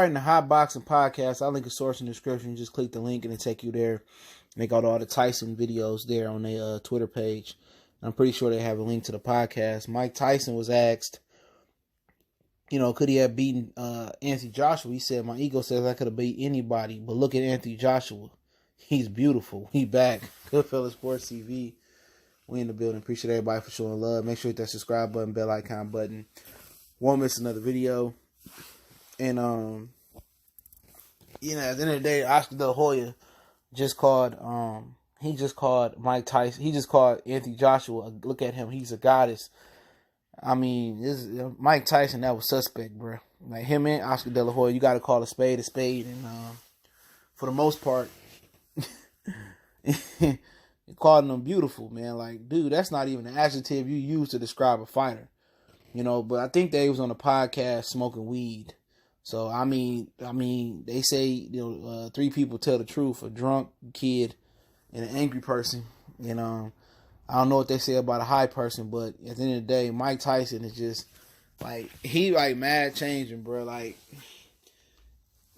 Fighting the Hot Boxing Podcast. I'll link a source in the description. Just click the link and it'll take you there. They got all the Tyson videos there on their Twitter page. I'm pretty sure they have a link to the podcast. Mike Tyson was asked, could he have beaten Anthony Joshua? He said, my ego says I could have beat anybody, but look at Anthony Joshua. He's beautiful. He back. Goodfellas Sports TV. We in the building. Appreciate everybody for showing love. Make sure you hit that subscribe button, bell icon button. Won't miss another video. And at the end of the day, Oscar De La Hoya just called Mike Tyson. He just called Anthony Joshua. Look at him. He's a goddess. I mean, Mike Tyson, that was suspect, bro. Like him and Oscar De La Hoya, you got to call a spade a spade. And for the most part, calling them beautiful, man. Like, dude, that's not even an adjective you use to describe a fighter. But I think they was on a podcast smoking weed. So, I mean, they say, three people tell the truth: a drunk kid and an angry person. I don't know what they say about a high person, but at the end of the day, Mike Tyson is just, he mad changing, bro. Like,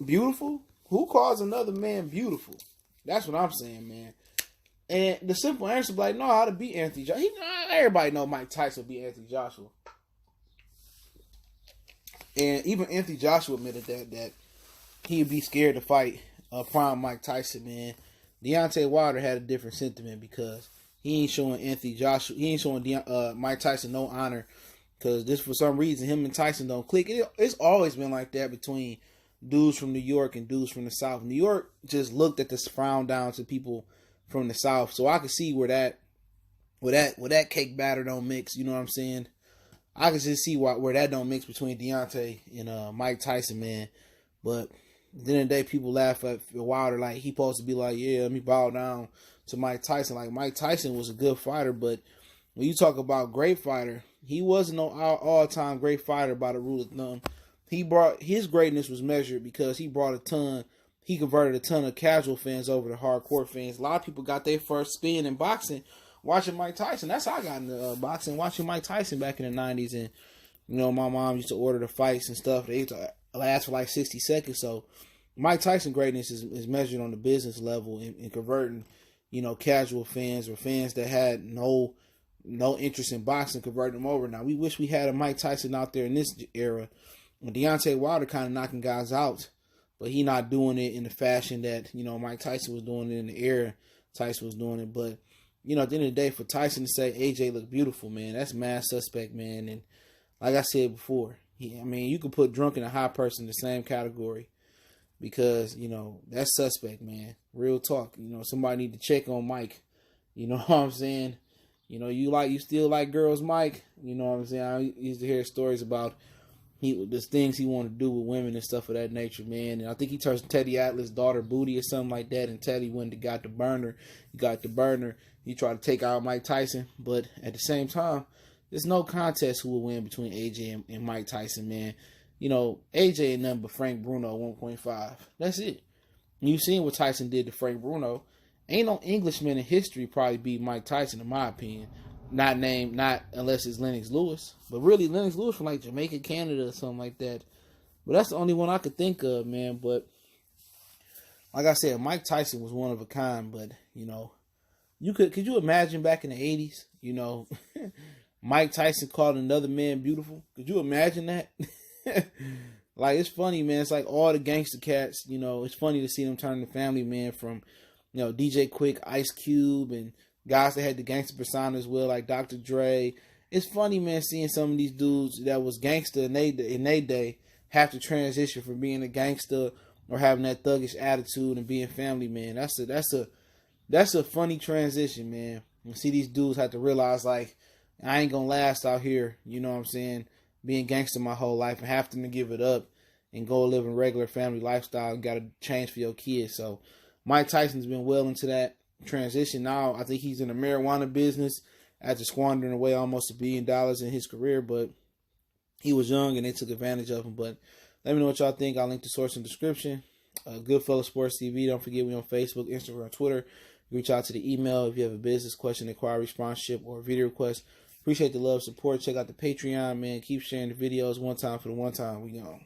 beautiful? Who calls another man beautiful? That's what I'm saying, man. And the simple answer is no, how to beat Anthony Joshua. Everybody know Mike Tyson beat Anthony Joshua. And even Anthony Joshua admitted that he'd be scared to fight prime Mike Tyson, man. Deontay Wilder had a different sentiment because he ain't showing Mike Tyson no honor because for some reason, him and Tyson don't click. It's always been like that between dudes from New York and dudes from the South. New York just looked at this frown down to people from the South. So I could see where that cake batter don't mix, you know what I'm saying? I can just see where that don't mix between Deontay and Mike Tyson, man. But at the end of the day, people laugh at Wilder like he supposed to be like, yeah, let me bow down to Mike Tyson. Like, Mike Tyson was a good fighter, but when you talk about great fighter, he wasn't no all-time great fighter by the rule of thumb. His greatness was measured because he converted a ton of casual fans over to hardcore fans. A lot of people got their first spin in boxing watching Mike Tyson. That's how I got into boxing, watching Mike Tyson back in the 90s. And, my mom used to order the fights and stuff. They used to last for like 60 seconds. So Mike Tyson greatness is measured on the business level in converting, casual fans or fans that had no interest in boxing, converting them over. Now, we wish we had a Mike Tyson out there in this era. Deontay Wilder kind of knocking guys out, but he not doing it in the fashion that, Mike Tyson was doing it in the era Tyson was doing it. But, at the end of the day, for Tyson to say AJ looked beautiful, man, that's mad suspect, man. And like I said before, you could put drunk and a high person in the same category because, that's suspect, man. Real talk. Somebody need to check on Mike. You know what I'm saying? You still like girls, Mike. You know what I'm saying? I used to hear stories about there's things he wanted to do with women and stuff of that nature, man. And I think he touched Teddy Atlas' daughter booty or something like that, and Teddy went and got the burner. He got the burner. He tried to take out Mike Tyson, but at the same time, there's no contest who will win between AJ and Mike Tyson, man. AJ ain't nothing but Frank Bruno 1.5. That's it. You've seen what Tyson did to Frank Bruno. Ain't no Englishman in history probably beat Mike Tyson, in my opinion. Not unless it's Lennox Lewis. But really, Lennox Lewis from like Jamaica, Canada, or something like that. But that's the only one I could think of, man. But like I said, Mike Tyson was one of a kind. But, could you imagine back in the 80s, Mike Tyson called another man beautiful? Could you imagine that? Like, it's funny, man. It's like all the gangster cats, it's funny to see them turn to family, man, from, DJ Quick, Ice Cube, and guys that had the gangster persona as well, like Dr. Dre. It's funny, man, seeing some of these dudes that was gangster in their day have to transition from being a gangster or having that thuggish attitude and being family, man. That's a funny transition, man. You see these dudes have to realize, like, I ain't gonna last out here, you know what I'm saying, being gangster my whole life and have to give it up and go live a regular family lifestyle and gotta change for your kids. So Mike Tyson's been well into that transition now. I think he's in the marijuana business after squandering away almost $1 billion in his career, but he was young and they took advantage of him. But let me know what y'all think. I'll link the source in the description. Goodfellas Sports TV. Don't forget we on Facebook, Instagram, Twitter. Reach out to the email if you have a business question, inquiry, sponsorship, or video request. Appreciate the love, support. Check out the Patreon, man. Keep sharing the videos. One time for the one time. We gone.